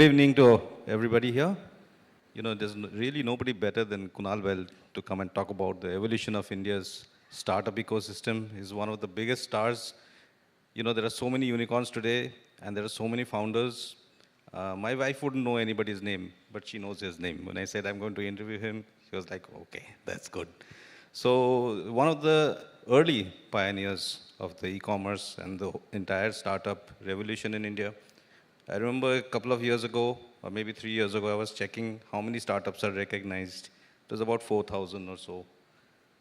Good evening to everybody here. There's really nobody better than Kunal Bahl to come and talk about the evolution of India's startup ecosystem. He's one of the biggest stars. There are so many unicorns today, and there are so many founders. My wife wouldn't know anybody's name, but she knows his name. When I said I'm going to interview him, she was like, okay, that's good. So one of the early pioneers of the e-commerce and the entire startup revolution in India. I remember a couple of years ago, or maybe 3 years ago, I was checking how many startups are recognized. It was about 4,000 or so.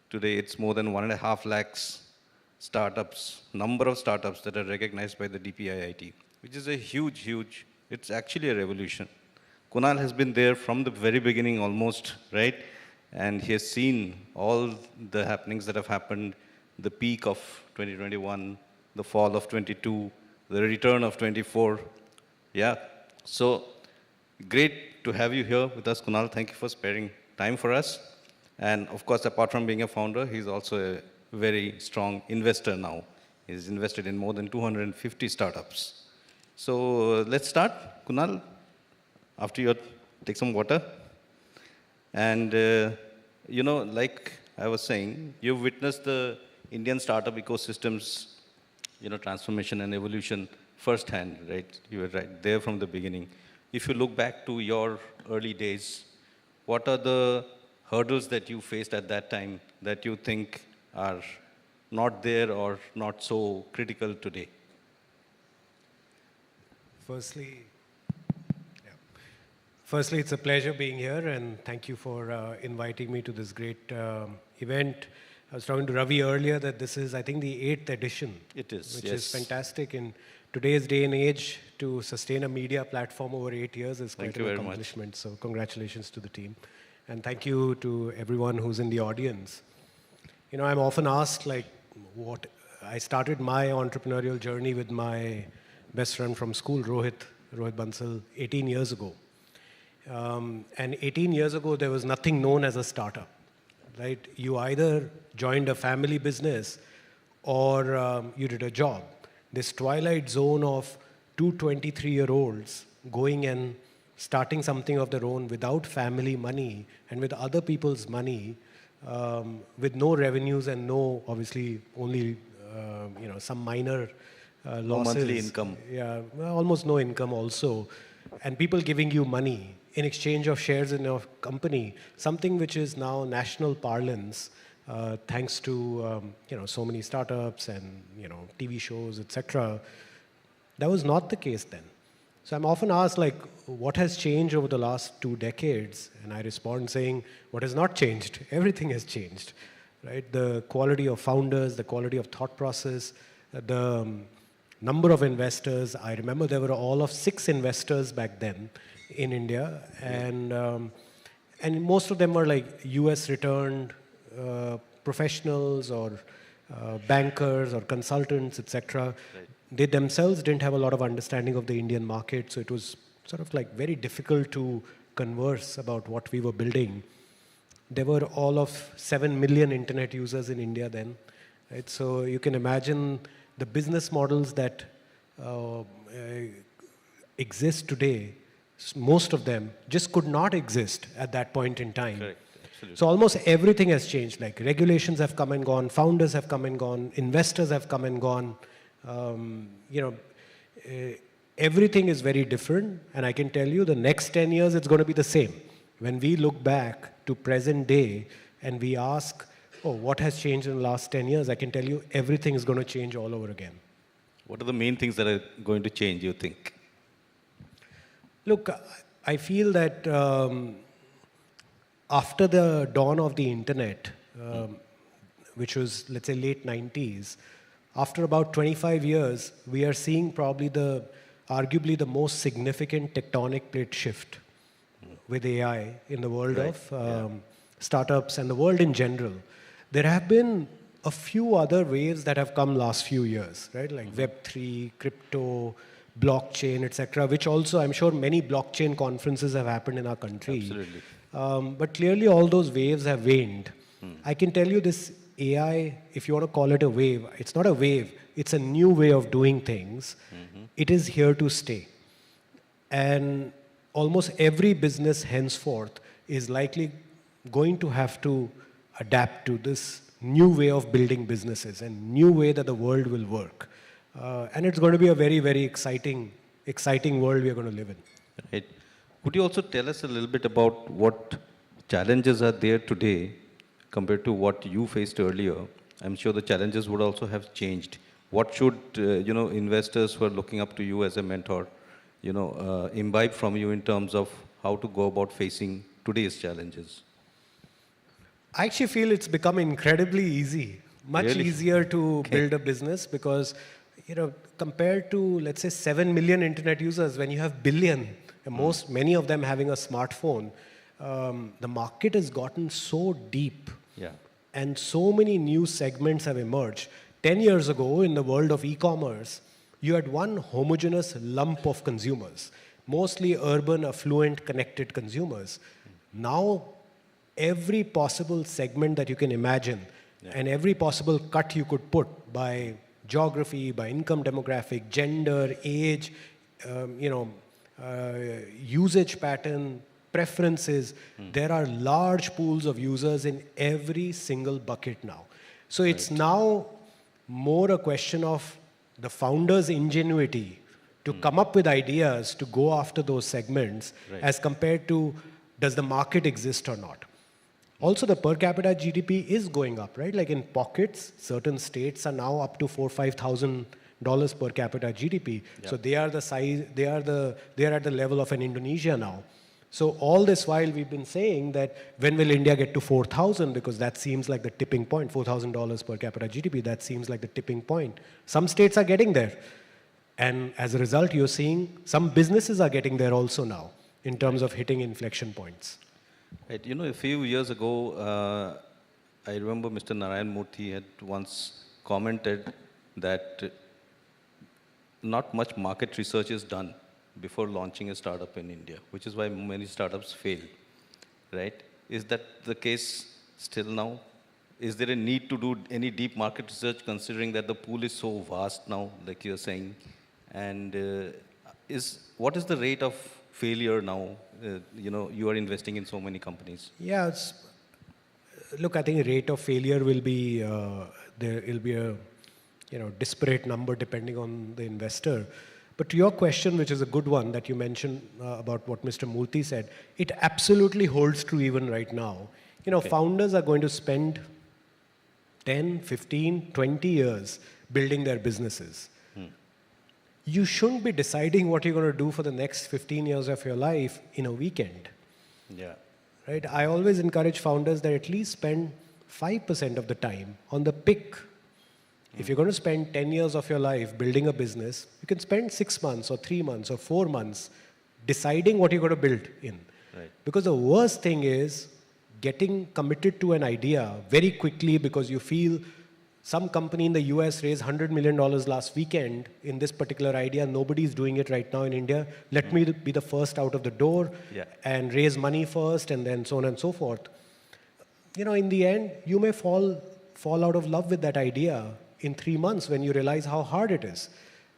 Today, it's more than 1.5 lakhs startups, number of startups that are recognized by the DPIIT, which is a huge, it's actually a revolution. Kunal has been there from the very beginning almost, right? And he has seen all the happenings that have happened, the peak of 2021, the fall of 22, the return of 24. Yeah, so great to have you here with us, Kunal. Thank you for sparing time for us. And of course, apart from being a founder, he's also a very strong investor now. He's invested in more than 250 startups. So let's start, Kunal. After you take some water. And, like I was saying, you've witnessed the Indian startup ecosystem's, transformation and evolution firsthand, right? You were right there from the beginning. If you look back to your early days, what are the hurdles that you faced at that time that you think are not there or not so critical today? Firstly, it's a pleasure being here, and thank you for inviting me to this great event. I was talking to Ravi earlier that this is, I think, the 8th edition. It is, which yes. is fantastic. In today's day and age, to sustain a media platform over 8 years is quite an accomplishment. So congratulations to the team. And thank you to everyone who's in the audience. I'm often asked, what I started my entrepreneurial journey with my best friend from school, Rohit Bansal, 18 years ago. And 18 years ago, there was nothing known as a startup, right? You either joined a family business or you did a job. This twilight zone of two 23-year-olds going and starting something of their own without family money and with other people's money, with no revenues and no, obviously, only some minor losses. No monthly income. Yeah, well, almost no income also. And people giving you money in exchange of shares in your company, something which is now national parlance, thanks to so many startups and TV shows, etc. That was not the case then. So I'm often asked, what has changed over the last 2 decades? And I respond saying, what has not changed? Everything has changed, right? The quality of founders, the quality of thought process, the number of investors. I remember there were all of 6 investors back then in India, and most of them were US returned professionals or bankers or consultants, etc. Right. They themselves didn't have a lot of understanding of the Indian market, so it was sort of very difficult to converse about what we were building. There were all of 7 million internet users in India then, right? So you can imagine the business models that exist today, most of them just could not exist at that point in time. Correct. Absolutely. So almost everything has changed. Regulations have come and gone, founders have come and gone, investors have come and gone. Everything is very different, and I can tell you the next 10 years it's going to be the same. When we look back to present day and we ask, what has changed in the last 10 years? I can tell you everything is going to change all over again. What are the main things that are going to change, you think? Look, I feel that after the dawn of the internet, which was, let's say, late 90s, after about 25 years, we are seeing probably arguably the most significant tectonic plate shift with AI in the world of startups and the world in general. There have been a few other waves that have come last few years, right? Like Web3, crypto, blockchain, etc., which also I'm sure many blockchain conferences have happened in our country. Absolutely. But clearly all those waves have waned. I can tell you this AI, if you want to call it a wave, it's not a wave, it's a new way of doing things. It is here to stay. And almost every business henceforth is likely going to have to adapt to this new way of building businesses and new way that the world will work. And it's going to be a very, very exciting world we are going to live in. Right. Could you also tell us a little bit about what challenges are there today compared to what you faced earlier? I'm sure the challenges would also have changed. What should investors who are looking up to you as a mentor, imbibe from you in terms of how to go about facing today's challenges? I actually feel it's become incredibly easy, much Really? easier to build a business because, compared to, let's say, 7 million internet users, when you have billion, and many of them having a smartphone, the market has gotten so deep. Yeah. And so many new segments have emerged. 10 years ago, in the world of e-commerce, you had one homogeneous lump of consumers, mostly urban, affluent, connected consumers. Now, every possible segment that you can imagine, and every possible cut you could put by geography, by income demographic, gender, age, usage pattern, preferences, there are large pools of users in every single bucket now. So it's now more a question of the founder's ingenuity to come up with ideas to go after those segments as compared to does the market exist or not. Also, the per capita GDP is going up, right? Like in pockets, certain states are now up to $4,000-5,000 per capita GDP. So they are the size, they are at the level of an Indonesia now. So all this while we've been saying that when will India get to 4,000, because that seems like the tipping point, $4,000 per capita GDP, that seems like the tipping point. Some states are getting there. And as a result, you're seeing some businesses are getting there also now in terms of hitting inflection points. Right. A few years ago, I remember Mr. Narayan Murthy had once commented that not much market research is done before launching a startup in India, which is why many startups fail, right? Is that the case still now? Is there a need to do any deep market research considering that the pool is so vast now, like you're saying? And what is the rate of failure now? You are investing in so many companies. Yeah, look, I think rate of failure will be, there will be a disparate number depending on the investor. But to your question, which is a good one that you mentioned about what Mr. Murthy said, it absolutely holds true even right now. Founders are going to spend 10, 15, 20 years building their businesses. You shouldn't be deciding what you're going to do for the next 15 years of your life in a weekend. Yeah. Right? I always encourage founders that at least spend 5% of the time on the pick. If you're going to spend 10 years of your life building a business, you can spend 6 months or 3 months or 4 months deciding what you're going to build in. Right. Because the worst thing is getting committed to an idea very quickly because you feel some company in the US raised $100 million last weekend in this particular idea. Nobody's doing it right now in India. Let me be the first out of the door and raise money first and then so on and so forth. In the end, you may fall out of love with that idea in 3 months when you realize how hard it is.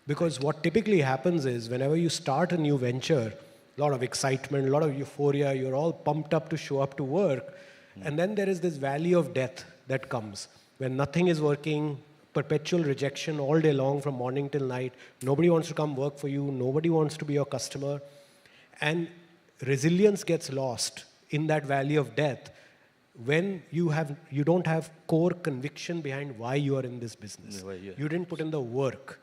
Because what typically happens is whenever you start a new venture, a lot of excitement, a lot of euphoria, you're all pumped up to show up to work. And then there is this valley of death that comes when nothing is working, perpetual rejection all day long from morning till night. Nobody wants to come work for you. Nobody wants to be your customer. And resilience gets lost in that valley of death when you don't have core conviction behind why you are in this business. You didn't put in the work.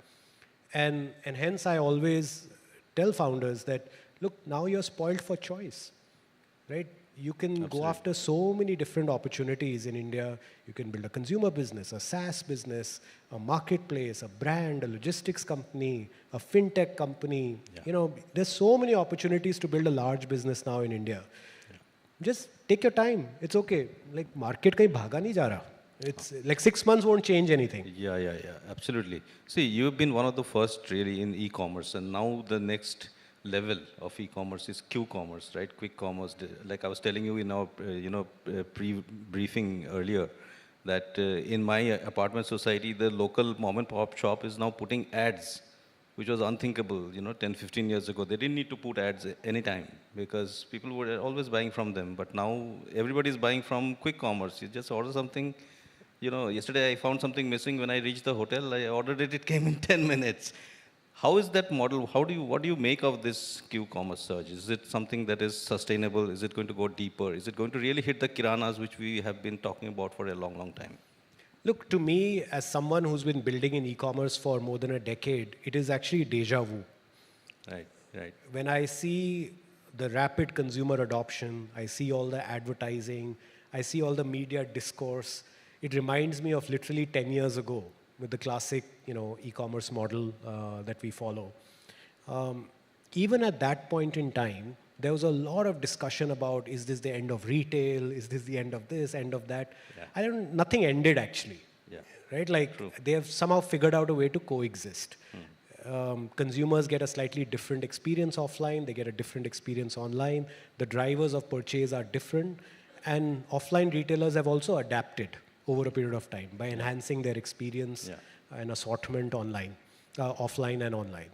And hence I always tell founders that, look, now you're spoiled for choice, right? You can go after so many different opportunities in India. You can build a consumer business, a SaaS business, a marketplace, a brand, a logistics company, a fintech company. There's so many opportunities to build a large business now in India. Just take your time. It's okay. Like market kahin bhaga nahi ja raha. It's like 6 months won't change anything. Yeah. Absolutely. See, you've been one of the first really in e-commerce, and now the next level of e-commerce is Q-commerce, right? Quick commerce. Like I was telling you in our pre-briefing earlier, that in my apartment society, the local mom and pop shop is now putting ads which was unthinkable, 10, 15 years ago. They didn't need to put ads anytime because people were always buying from them. But now everybody is buying from quick commerce. You just order something. Yesterday I found something missing when I reached the hotel. I ordered it. It came in 10 minutes. How is that model? What do you make of this Q-commerce surge? Is it something that is sustainable? Is it going to go deeper? Is it going to really hit the kiranas, which we have been talking about for a long, long time? Look, to me, as someone who's been building in e-commerce for more than a decade, it is actually deja vu. Right, right. When I see the rapid consumer adoption, I see all the advertising, I see all the media discourse, it reminds me of literally 10 years ago with the classic, e-commerce model that we follow. Even at that point in time, there was a lot of discussion about, is this the end of retail? Is this the end of this, end of that? Yeah. Nothing ended actually. Yeah. Right? Like True. They have somehow figured out a way to coexist. Consumers get a slightly different experience offline. They get a different experience online. The drivers of purchase are different. And offline retailers have also adapted over a period of time by enhancing their experience and assortment online, offline and online.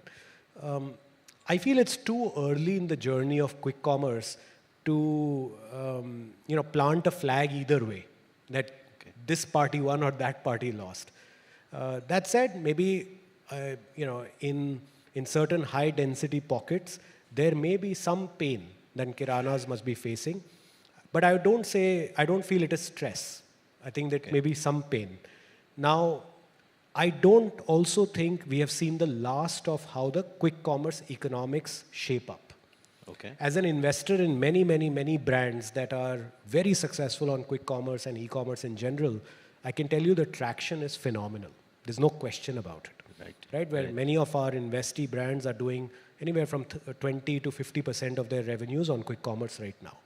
I feel it's too early in the journey of quick commerce to, plant a flag either way, that this party won or that party lost. That said, maybe, in certain high density pockets, there may be some pain that kiranas must be facing. But I don't feel it is stress. I think that may be some pain. Now, I don't also think we have seen the last of how the quick commerce economics shape up. Okay. As an investor in many, many, many brands that are very successful on quick commerce and e-commerce in general, I can tell you the traction is phenomenal. There's no question about it. Right? Where many of our investee brands are doing anywhere from 20 to 50% of their revenues on quick commerce right now.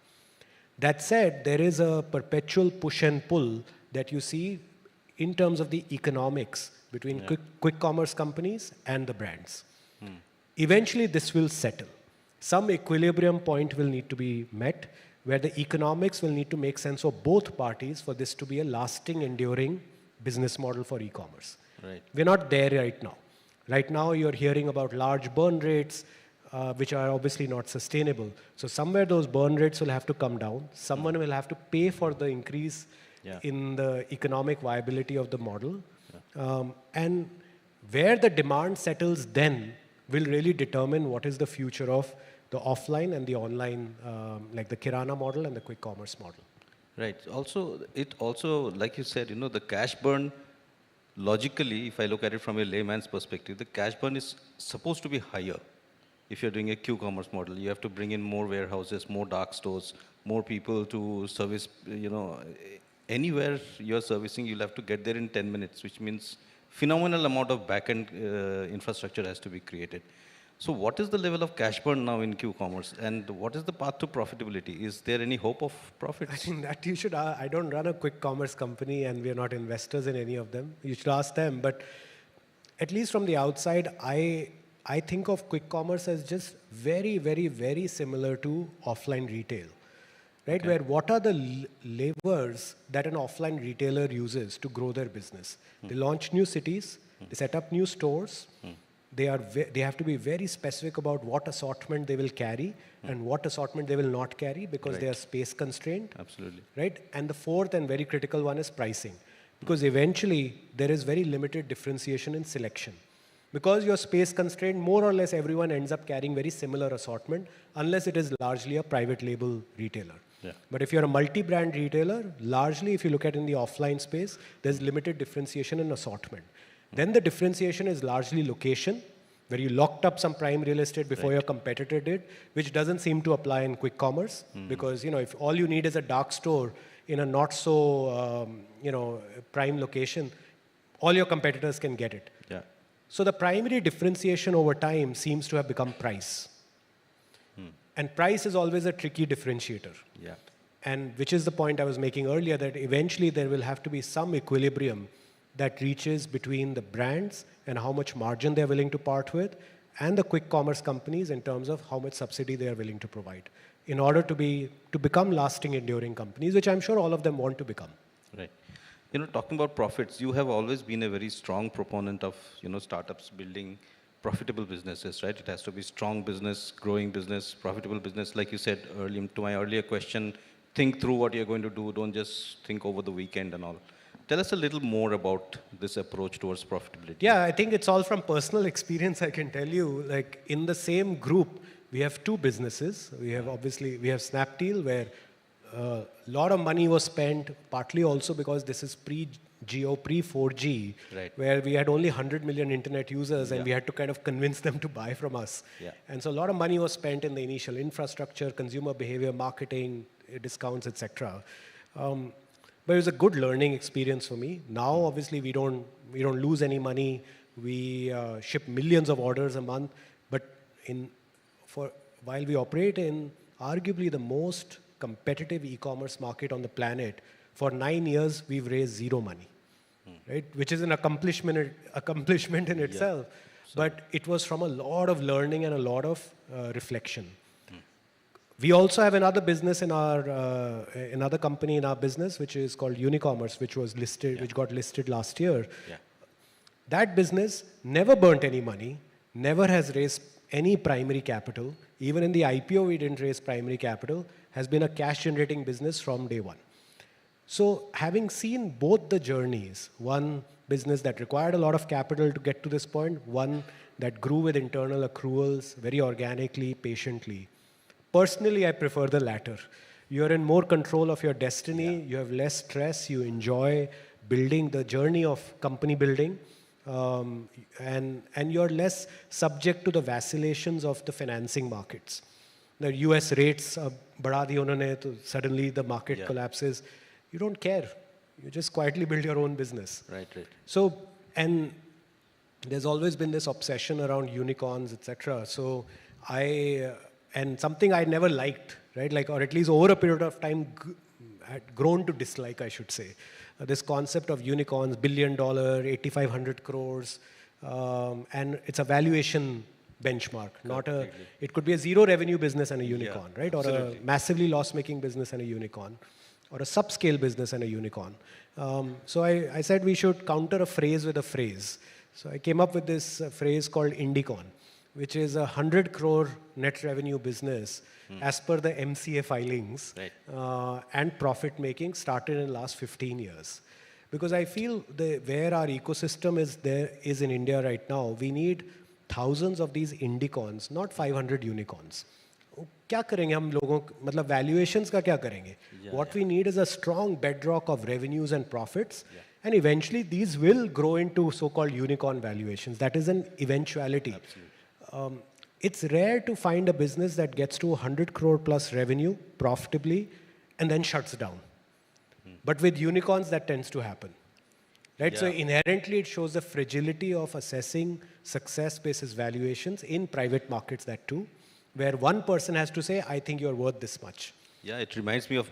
That said, there is a perpetual push and pull that you see in terms of the economics between quick commerce companies and the brands. Eventually, this will settle. Some equilibrium point will need to be met where the economics will need to make sense for both parties for this to be a lasting, enduring business model for e-commerce. Right. We're not there right now. Right now, you're hearing about large burn rates, which are obviously not sustainable. So somewhere those burn rates will have to come down. Someone will have to pay for the increase in the economic viability of the model. And where the demand settles then will really determine what is the future of the offline and the online, like the Kirana model and the quick commerce model. Right. It also, like you said, the cash burn, logically, if I look at it from a layman's perspective, the cash burn is supposed to be higher. If you're doing a Q-commerce model, you have to bring in more warehouses, more dark stores, more people to service, anywhere you're servicing, you'll have to get there in 10 minutes, which means phenomenal amount of back-end infrastructure has to be created. So what is the level of cash burn now in Q-commerce, and what is the path to profitability? Is there any hope of profits? I think that you should, I don't run a quick commerce company and we are not investors in any of them. You should ask them, but at least from the outside, I think of quick commerce as just very, very, very similar to offline retail, right? Okay. Where what are the levers that an offline retailer uses to grow their business? They launch new cities, they set up new stores, they have to be very specific about what assortment they will carry and what assortment they will not carry because they are space constrained. Absolutely. Right? And the fourth and very critical one is pricing, because eventually there is very limited differentiation in selection. Because you're space constrained, more or less everyone ends up carrying very similar assortment unless it is largely a private label retailer. Yeah. But if you're a multi-brand retailer, largely if you look at in the offline space, there's limited differentiation in assortment. Then the differentiation is largely location, where you locked up some prime real estate before your competitor did, which doesn't seem to apply in quick commerce, because if all you need is a dark store in a not so prime location, all your competitors can get it. Yeah. So the primary differentiation over time seems to have become price. And price is always a tricky differentiator. Yeah. And which is the point I was making earlier, that eventually there will have to be some equilibrium that reaches between the brands and how much margin they're willing to part with, and the quick commerce companies in terms of how much subsidy they are willing to provide in order to become lasting, enduring companies, which I'm sure all of them want to become. Right. Talking about profits, you have always been a very strong proponent of, startups building profitable businesses, right? It has to be strong business, growing business, profitable business. Like you said earlier, to my earlier question, think through what you're going to do. Don't just think over the weekend and all. Tell us a little more about this approach towards profitability. Yeah, I think it's all from personal experience. I can tell you, like in the same group, we have two businesses. We have Snapdeal, where a lot of money was spent, partly also because this is pre-Geo, pre-4G, Right. where we had only 100 million internet users and Yeah. we had to kind of convince them to buy from us. Yeah. And so a lot of money was spent in the initial infrastructure, consumer behavior, marketing, discounts, etc. But it was a good learning experience for me. Now, obviously, we don't lose any money. We ship millions of orders a month. But while we operate in arguably the most competitive e-commerce market on the planet, for 9 years we've raised zero money, right? Which is an accomplishment in itself. But it was from a lot of learning and a lot of reflection. We also have another business in another company in our business, which is called Unicommerce, which was listed, which got listed last year. Yeah. That business never burnt any money, never has raised any primary capital. Even in the IPO, we didn't raise primary capital, has been a cash-generating business from day one. So having seen both the journeys, one business that required a lot of capital to get to this point, one that grew with internal accruals very organically, patiently. Personally, I prefer the latter. You're in more control of your destiny, you have less stress, you enjoy building the journey of company building, and you're less subject to the vacillations of the financing markets. The US rates, बढ़ा दी उन्होंने, तो suddenly the market collapses. You don't care. You just quietly build your own business. Right. So, and there's always been this obsession around unicorns, etc. So and something I never liked, right? Like, or at least over a period of time, had grown to dislike, I should say. This concept of unicorns, $1 billion, 8,500 crores, and it's a valuation benchmark, it could be a zero revenue business and a unicorn, right? Or absolutely. a massively loss-making business and a unicorn, or a subscale business and a unicorn. So I said we should counter a phrase with a phrase. So I came up with this phrase called Indicon, which is a 100 crore net revenue business as per the MCA filings, Right. and profit making started in the last 15 years. Because I feel where our ecosystem is in India right now, we need thousands of these Indicons, not 500 unicorns. क्या करेंगे हम लोगों मतलब valuations का क्या करेंगे? What we need is a strong bedrock of revenues and profits, and eventually these will grow into so-called unicorn valuations. That is an eventuality. It's rare to find a business that gets to 100 crore plus revenue profitably and then shuts down. But with unicorns, that tends to happen. Right? So inherently, it shows the fragility of assessing success basis valuations in private markets, that too, where one person has to say, I think you're worth this much. Yeah, it reminds me of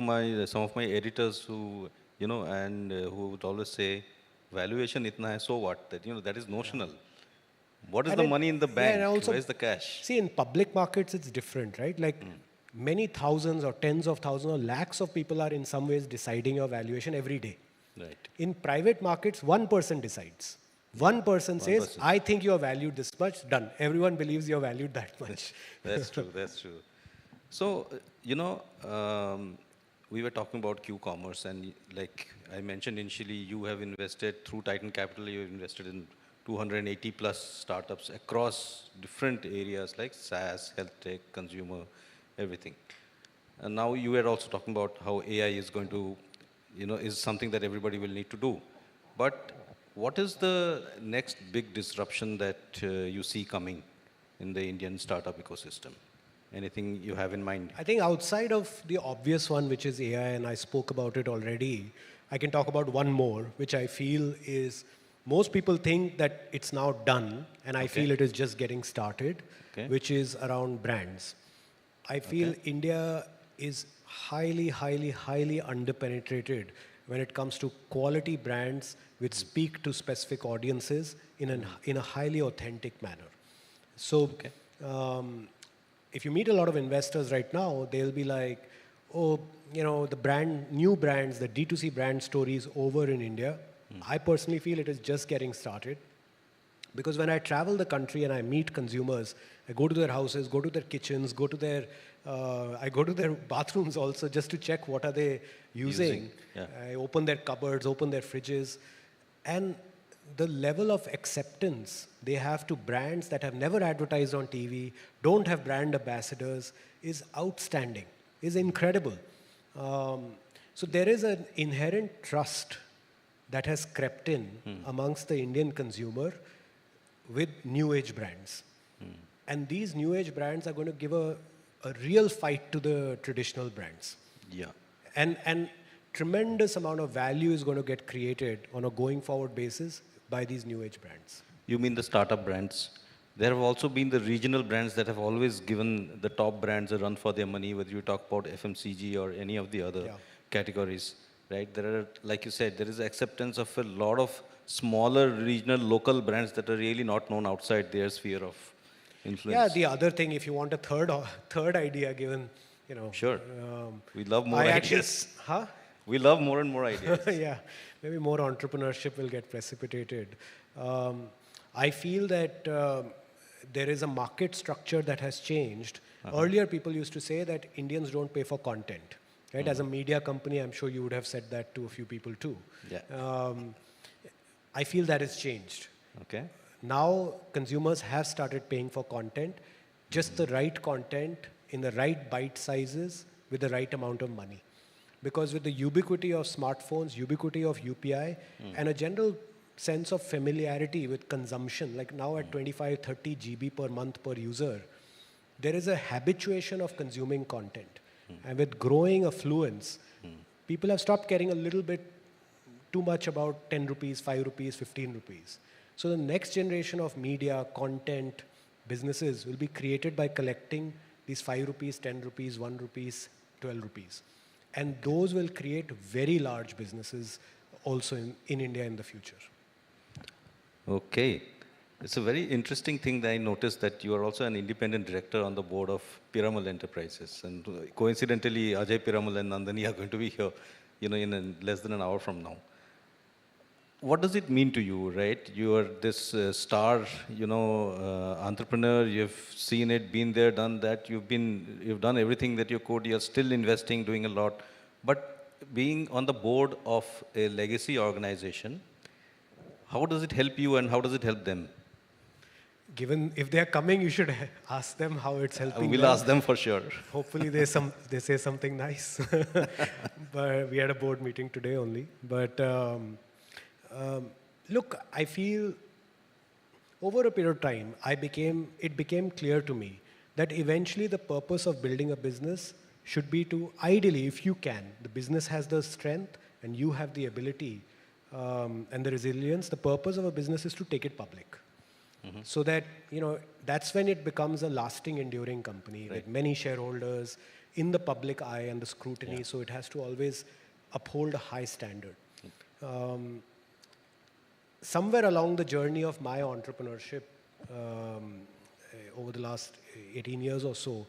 some of my editors who, who would always say, valuation itna hai, so what? That is notional. What is And the money in the bank? and also, Where's the cash? See, in public markets, it's different, right? Like many thousands or tens of thousands or lakhs of people are in some ways deciding your valuation every day. Right. In private markets, one person decides. One person says, I think you're valued this much, done. Everyone believes you're valued that much. That's true, that's true. So, we were talking about Q-commerce, and like I mentioned initially, you have invested through Titan Capital, you have invested in 280 plus startups across different areas like SaaS, health tech, consumer, everything. And now you were also talking about how AI is going to, is something that everybody will need to do. But what is the next big disruption that you see coming in the Indian startup ecosystem? Anything you have in mind? I think outside of the obvious one, which is AI, and I spoke about it already, I can talk about one more, which I feel is, most people think that it's now done, and I feel it is just getting started, which is around brands. I feel India is highly, highly, highly underpenetrated when it comes to quality brands which speak to specific audiences in a highly authentic manner. So, if you meet a lot of investors right now, they'll be like, oh, the new brands, the D2C brand stories over in India. I personally feel it is just getting started. Because when I travel the country and I meet consumers, I go to their houses, go to their kitchens, I go to their bathrooms also just to check what are they using. Yeah. I open their cupboards, open their fridges, and the level of acceptance they have to brands that have never advertised on TV, don't have brand ambassadors, is outstanding, is incredible. So there is an inherent trust that has crept in amongst the Indian consumer with new age brands. And these new age brands are going to give a real fight to the traditional brands. Yeah. And tremendous amount of value is going to get created on a going forward basis by these new age brands. You mean the startup brands? There have also been the regional brands that have always given the top brands a run for their money, whether you talk about FMCG or any of the other categories, right? There are, like you said, there is acceptance of a lot of smaller regional local brands that are really not known outside their sphere of influence. Yeah, the other thing, if you want a third idea given, Sure. We love more I ideas. Huh? We love more and more ideas. Yeah, maybe more entrepreneurship will get precipitated. I feel that there is a market structure that has changed. Earlier, people used to say that Indians don't pay for content. Right? As a media company, I'm sure you would have said that to a few people too. Yeah. I feel that has changed. Okay. Now, consumers have started paying for content, just the right content in the right bite sizes with the right amount of money. Because with the ubiquity of smartphones, ubiquity of UPI, and a general sense of familiarity with consumption, like now at 25, 30 GB per month per user, there is a habituation of consuming content. And with growing affluence, people have stopped caring a little bit too much about 10 rupees, 5 rupees, 15 rupees. So the next generation of media, content, businesses will be created by collecting these 5 rupees, 10 rupees, 1 rupees, 12 rupees. And those will create very large businesses also in India in the future. Okay. It's a very interesting thing that I noticed that you are also an independent director on the board of Piramal Enterprises. And coincidentally, Ajay Piramal and Nandani are going to be here, in less than an hour from now. What does it mean to you, right? You are this star, entrepreneur. You've seen it, been there, done that. You've done everything that you could. You're still investing, doing a lot. But being on the board of a legacy organization, how does it help you and how does it help them? Given if they are coming, you should ask them how it's helping We'll them. ask them for sure. Hopefully they say something nice. But we had a board meeting today only. But look, I feel over a period of time, it became clear to me that eventually the purpose of building a business should be to, ideally, if you can, the business has the strength and you have the ability and the resilience, the purpose of a business is to take it public. So that, that's when it becomes a lasting, enduring company, with many shareholders in the public eye and the scrutiny. So it has to always uphold a high standard. Somewhere along the journey of my entrepreneurship over the last 18 years or so,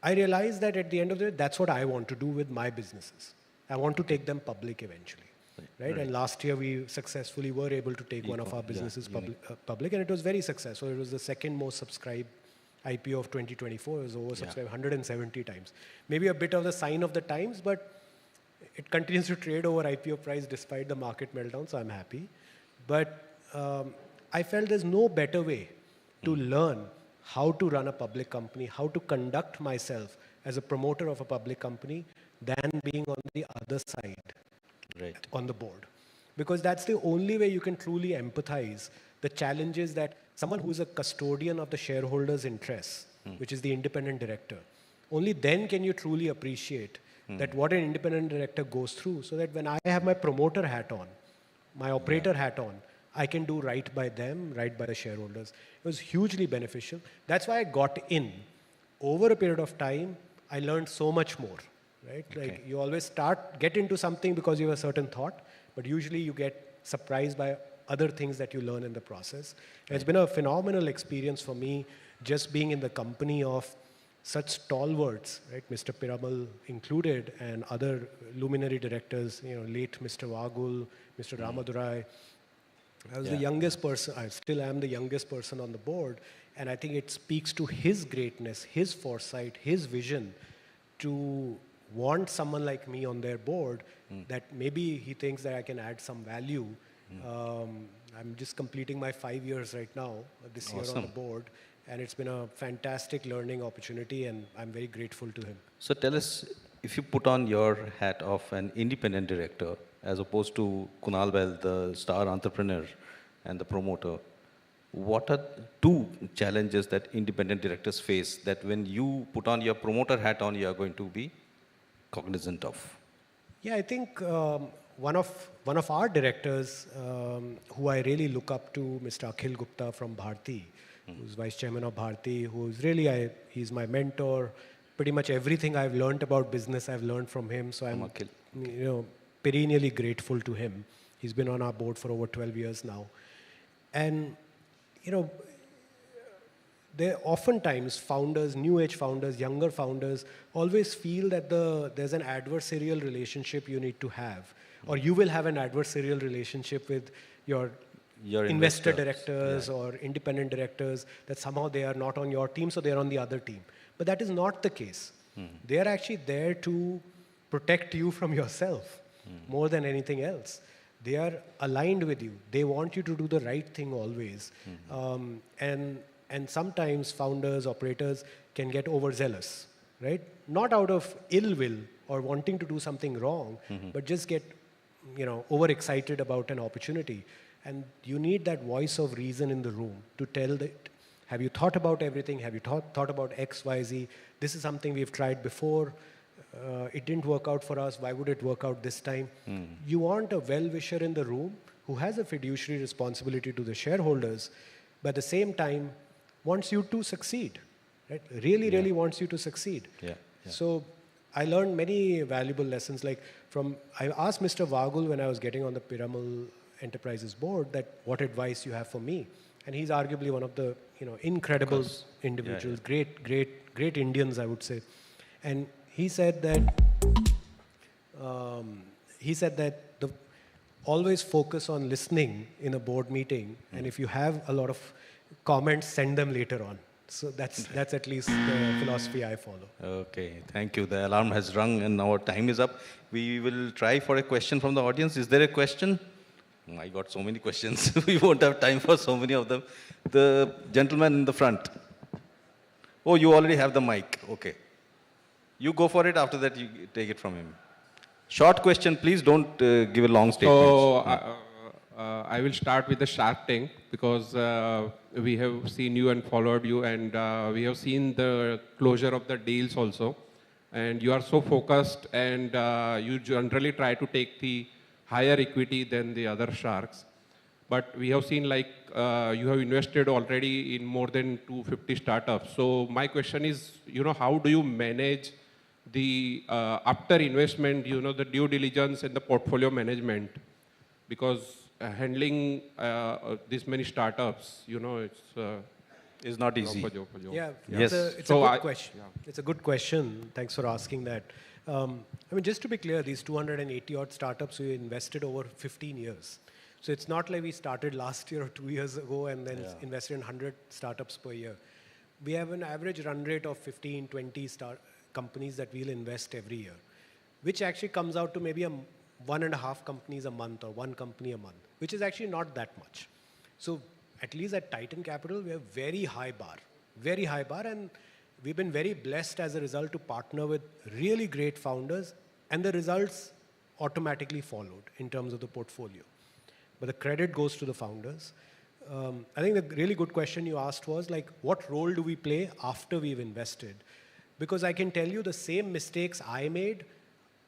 I realized that at the end of the day, that's what I want to do with my businesses. I want to take them public eventually. Right? And last year we successfully were able to take one of our businesses public, and it was very successful. It was the second most subscribed IPO of 2024. It was oversubscribed 170 times. Maybe a bit of the sign of the times, but it continues to trade over IPO price despite the market meltdown, so I'm happy. But I felt there's no better way to learn how to run a public company, how to conduct myself as a promoter of a public company than being on the other side. Right. On the board. Because that's the only way you can truly empathize the challenges that someone who's a custodian of the shareholders' interests, which is the independent director, only then can you truly appreciate that what an independent director goes through, so that when I have my promoter hat on, my operator hat on, I can do right by them, right by the shareholders. It was hugely beneficial. That's why I got in. Over a period of time, I learned so much more. Right? Okay. Like you always get into something because you have a certain thought, but usually you get surprised by other things that you learn in the process. Right. It's been a phenomenal experience for me just being in the company of such stalwarts, right? Mr. Piramal included, and other luminary directors, late Mr. Wagul, Mr. Ramadurai, I was the youngest person, I still am the youngest person on the board, and I think it speaks to his greatness, his foresight, his vision to want someone like me on their board, that maybe he thinks that I can add some value. I'm just completing my 5 years right now, this year on the board, and it's been a fantastic learning opportunity, and I'm very grateful to him. So tell us, if you put on your hat of an independent director, as opposed to Kunal Bahl, the star entrepreneur and the promoter, what are two challenges that independent directors face that when you put on your promoter hat on, you are going to be cognizant of? Yeah, I think one of our directors, who I really look up to, Mr. Akhil Gupta from Bharti, who's vice chairman of Bharti, who's really, he's my mentor. Pretty much everything I've learned about business, I've learned from him. So I'm, perennially grateful to him. He's been on our board for over 12 years now. And, there oftentimes founders, new age founders, younger founders always feel that there's an adversarial relationship you need to have, or you will have an adversarial relationship with your investor directors or independent directors, that somehow they are not on your team, so they're on the other team. But that is not the case. They are actually there to protect you from yourself more than anything else. They are aligned with you. They want you to do the right thing always. And sometimes founders, operators can get overzealous, right? Not out of ill will or wanting to do something wrong, but just get, overexcited about an opportunity. And you need that voice of reason in the room to tell that, have you thought about everything? Have you thought about X, Y, Z? This is something we've tried before. It didn't work out for us. Why would it work out this time? You want a well-wisher in the room who has a fiduciary responsibility to the shareholders, but at the same time wants you to succeed, right? Really wants you to succeed. So I learned many valuable lessons. I asked Mr. Vagul when I was getting on the Piramal Enterprises board that what advice you have for me. And he's arguably one of the incredible individuals, great Indians, I would say. And he said that always focus on listening in a board meeting, and if you have a lot of comments, send them later on. So that's at least the philosophy I follow. Okay, thank you. The alarm has rung and our time is up. We will try for a question from the audience. Is there a question? I got so many questions. We won't have time for so many of them. The gentleman in the front. Oh, you already have the mic. Okay. You go for it. After that, you take it from him. Short question, please. Don't give a long statement. So, I will start with the Shark Tank because we have seen you and followed you, and we have seen the closure of the deals also. And you are so focused, and you generally try to take the higher equity than the other sharks. But we have seen you have invested already in more than 250 startups. So my question is, how do you manage the after investment, the due diligence and the portfolio management? Because handling this many startups, it's not easy. Yeah, yes. It's a good question. It's a good question. Thanks for asking that. Just to be clear, these 280 odd startups, we invested over 15 years. So it's not like we started last year or 2 years ago and then invested in 100 startups per year. We have an average run rate of 15, 20 companies that we'll invest every year, which actually comes out to maybe 1.5 companies a month or 1 company a month, which is actually not that much. So at least at Titan Capital, we have very high bar, and we've been very blessed as a result to partner with really great founders, and the results automatically followed in terms of the portfolio. But the credit goes to the founders. I think the really good question you asked was what role do we play after we've invested? Because I can tell you the same mistakes I made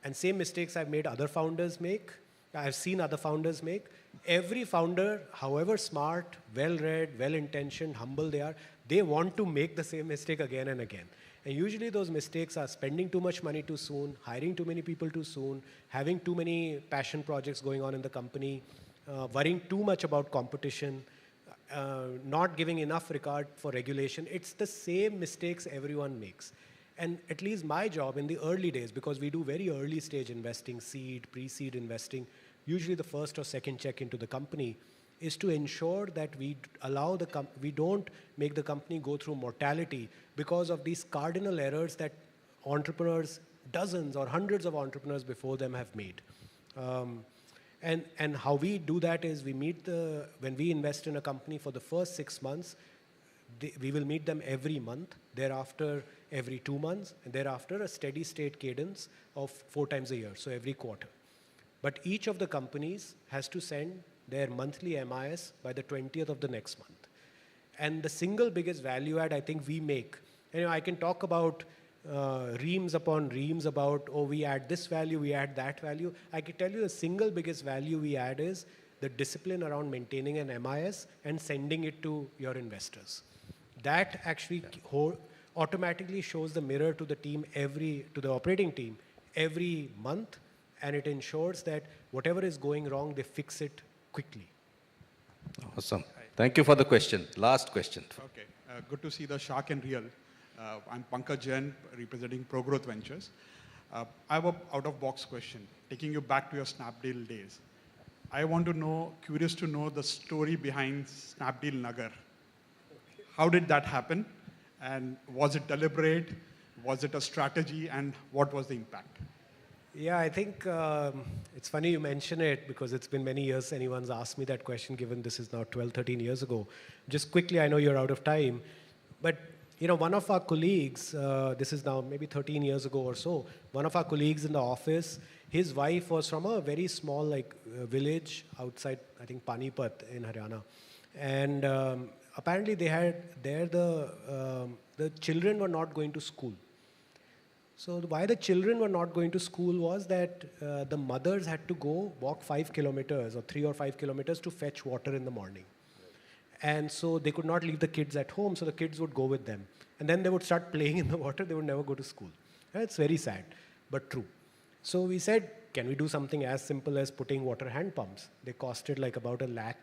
and same mistakes I've made other founders make, I've seen other founders make. Every founder, however smart, well-read, well-intentioned, humble they are, they want to make the same mistake again and again. And usually those mistakes are spending too much money too soon, hiring too many people too soon, having too many passion projects going on in the company, worrying too much about competition, not giving enough regard for regulation. It's the same mistakes everyone makes. And at least my job in the early days, because we do very early stage investing, seed, pre-seed investing, usually the first or second check into the company, is to ensure that we allow we don't make the company go through mortality because of these cardinal errors that entrepreneurs, dozens or hundreds of entrepreneurs before them have made. And how we do that is when we invest in a company for the first 6 months, we will meet them every month, thereafter every 2 months, and thereafter a steady state cadence of 4 times a year, so every quarter. But each of the companies has to send their monthly MIS by the 20th of the next month. And the single biggest value add I think we make, I can talk about reams upon reams about, oh, we add this value, we add that value. I can tell you the single biggest value we add is the discipline around maintaining an MIS and sending it to your investors. That actually automatically shows the mirror to the team to the operating team every month, and it ensures that whatever is going wrong, they fix it quickly. Awesome. Thank you for the question. Last question. Okay. Good to see the shark and real. I'm Pankaj Jain, representing Pro Growth Ventures. I have an out-of-box question, taking you back to your Snapdeal days. I want to know, curious to know the story behind Snapdeal Nagar. How did that happen? And was it deliberate? Was it a strategy? And what was the impact? Yeah, I think it's funny you mention it because it's been many years anyone's asked me that question, given this is now 12, 13 years ago. Just quickly, I know you're out of time, but one of our colleagues, this is now maybe 13 years ago or so, one of our colleagues in the office, his wife was from a very small village outside, I think, Panipat in Haryana. And apparently the children were not going to school. So why the children were not going to school was that the mothers had to go walk 5 kilometers or 3 or 5 kilometers to fetch water in the morning. And so they could not leave the kids at home, so the kids would go with them. And then they would start playing in the water, they would never go to school. And it's very sad, but true. So we said, can we do something as simple as putting water hand pumps? They costed about 1 lakh,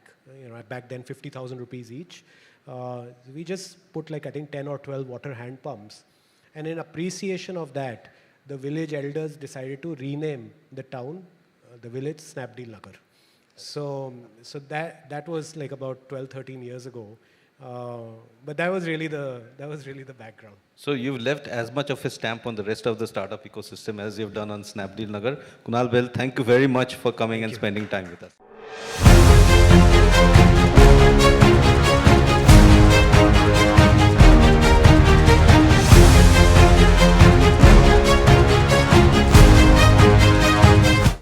back then 50,000 rupees each. We just put I think 10 or 12 water hand pumps. And in appreciation of that, the village elders decided to rename the town, the village, Snapdeal Nagar. So that was about 12, 13 years ago. But that was really the background. So you've left as much of a stamp on the rest of the startup ecosystem as you've done on Snapdeal Nagar. Kunal Bahl, thank you very much for coming and spending time with us.